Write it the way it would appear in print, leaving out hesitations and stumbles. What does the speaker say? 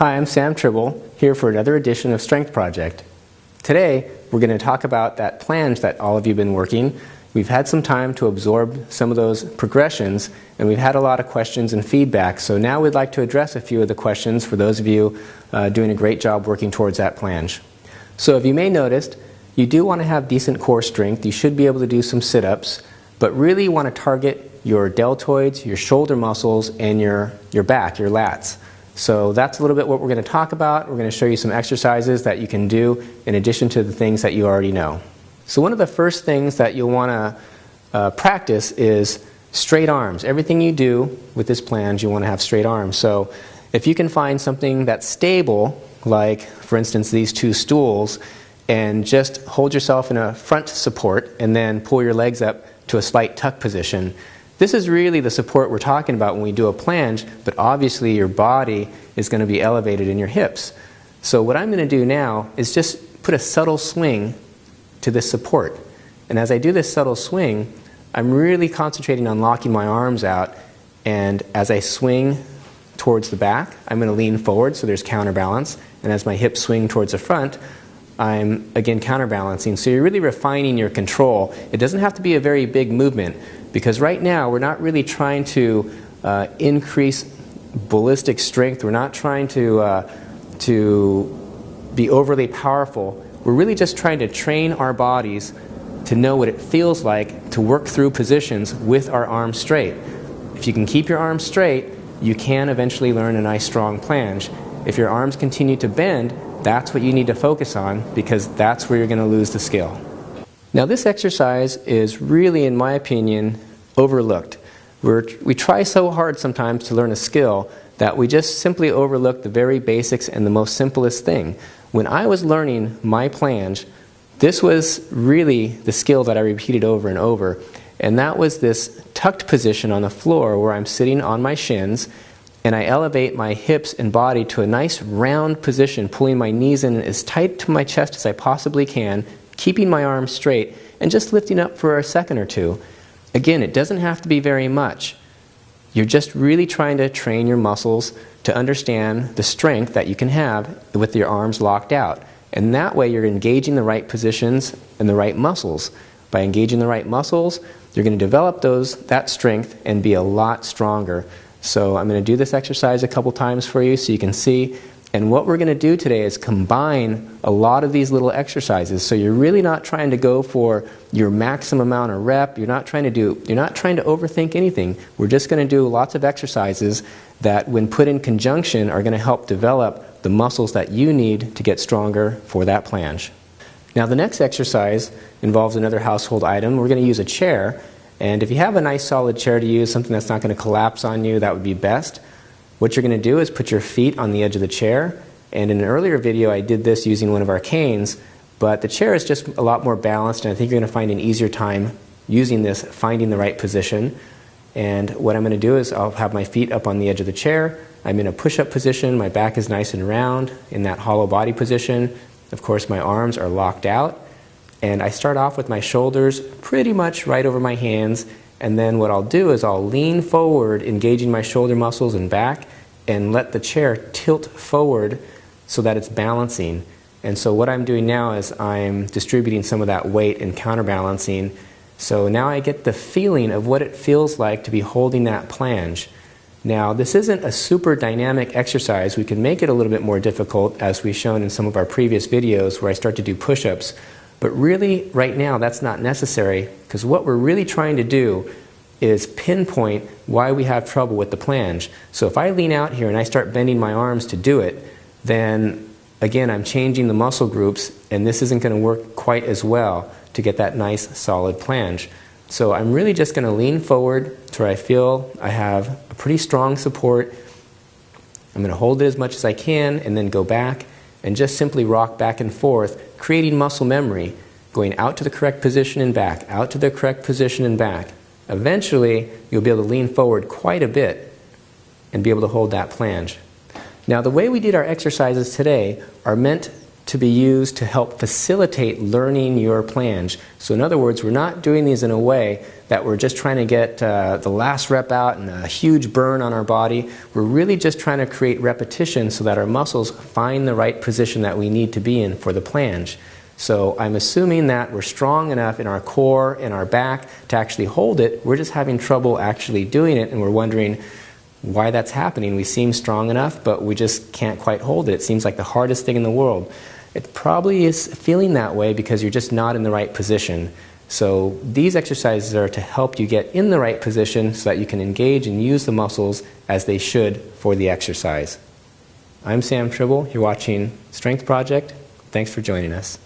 Hi, I'm Sam Tribble, here for another edition of Strength Project. Today, we're going to talk about that planche that all of you have been working. We've had some time to absorb some of those progressions, and we've had a lot of questions and feedback. So now we'd like to address a few of the questions for those of you doing a great job working towards that planche. So if you may notice, you do want to have decent core strength. You should be able to do some sit-ups, but really you want to target your deltoids, your shoulder muscles, and your back, your lats. So that's a little bit what we're going to talk about. We're going to show you some exercises that you can do in addition to the things that you already know. So one of the first things that you'll want to practice is straight arms. Everything you do with this planche, you want to have straight arms. So if you can find something that's stable, like for instance these two stools, and just hold yourself in a front support and then pull your legs up to a slight tuck position. This is really the support we're talking about when we do a planche, but obviously your body is going to be elevated in your hips. So what I'm going to do now is just put a subtle swing to this support. And as I do this subtle swing, I'm really concentrating on locking my arms out, and as I swing towards the back, I'm going to lean forward so there's counterbalance, and as my hips swing towards the front, I'm again counterbalancing. So you're really refining your control. It doesn't have to be a very big movement, because right now we're not really trying to increase ballistic strength. We're not trying to be overly powerful. We're really just trying to train our bodies to know what it feels like to work through positions with our arms straight. If you can keep your arms straight, you can eventually learn a nice strong planche. If your arms continue to bend, that's what you need to focus on, because that's where you're going to lose the skill. Now this exercise is really, in my opinion, overlooked. We try so hard sometimes to learn a skill that we just simply overlook the very basics and the most simplest thing. When I was learning my planche, this was really the skill that I repeated over and over, and that was this tucked position on the floor where I'm sitting on my shins, and I elevate my hips and body to a nice round position, pulling my knees in as tight to my chest as I possibly can, keeping my arms straight, and just lifting up for a second or two. Again, it doesn't have to be very much. You're just really trying to train your muscles to understand the strength that you can have with your arms locked out. And that way you're engaging the right positions and the right muscles. By engaging the right muscles, you're going to develop that strength and be a lot stronger. So I'm going to do this exercise a couple times for you so you can see. And what we're going to do today is combine a lot of these little exercises. So you're really not trying to go for your maximum amount of rep. You're not trying to overthink anything. We're just going to do lots of exercises that, when put in conjunction, are going to help develop the muscles that you need to get stronger for that planche. Now the next exercise involves another household item. We're going to use a chair. And if you have a nice solid chair to use, something that's not going to collapse on you, that would be best. What you're going to do is put your feet on the edge of the chair. And in an earlier video I did this using one of our canes, but the chair is just a lot more balanced, and I think you're going to find an easier time using this, finding the right position. And what I'm going to do is I'll have my feet up on the edge of the chair. I'm in a push-up position. My back is nice and round in that hollow body position. Of course, my arms are locked out. And I start off with my shoulders pretty much right over my hands, and then what I'll do is I'll lean forward, engaging my shoulder muscles and back, and let the chair tilt forward so that it's balancing. And so what I'm doing now is I'm distributing some of that weight and counterbalancing. So now I get the feeling of what it feels like to be holding that planche. Now this isn't a super dynamic exercise. We can make it a little bit more difficult, as we've shown in some of our previous videos where I start to do push-ups. But really, right now, that's not necessary, because what we're really trying to do is pinpoint why we have trouble with the planche. So if I lean out here and I start bending my arms to do it, then again, I'm changing the muscle groups, and this isn't going to work quite as well to get that nice, solid planche. So I'm really just going to lean forward to where I feel I have a pretty strong support. I'm going to hold it as much as I can and then go back and just simply rock back and forth, creating muscle memory, going out to the correct position and back, out to the correct position and back. Eventually, you'll be able to lean forward quite a bit and be able to hold that planche. Now, the way we did our exercises today are meant to be used to help facilitate learning your planche. So in other words, we're not doing these in a way that we're just trying to get the last rep out and a huge burn on our body. We're really just trying to create repetition so that our muscles find the right position that we need to be in for the planche. So I'm assuming that we're strong enough in our core and our back to actually hold it. We're just having trouble actually doing it, and we're wondering why that's happening. We seem strong enough, but we just can't quite hold it. It seems like the hardest thing in the world. It probably is feeling that way because you're just not in the right position. So these exercises are to help you get in the right position so that you can engage and use the muscles as they should for the exercise. I'm Sam Tribble. You're watching Strength Project. Thanks for joining us.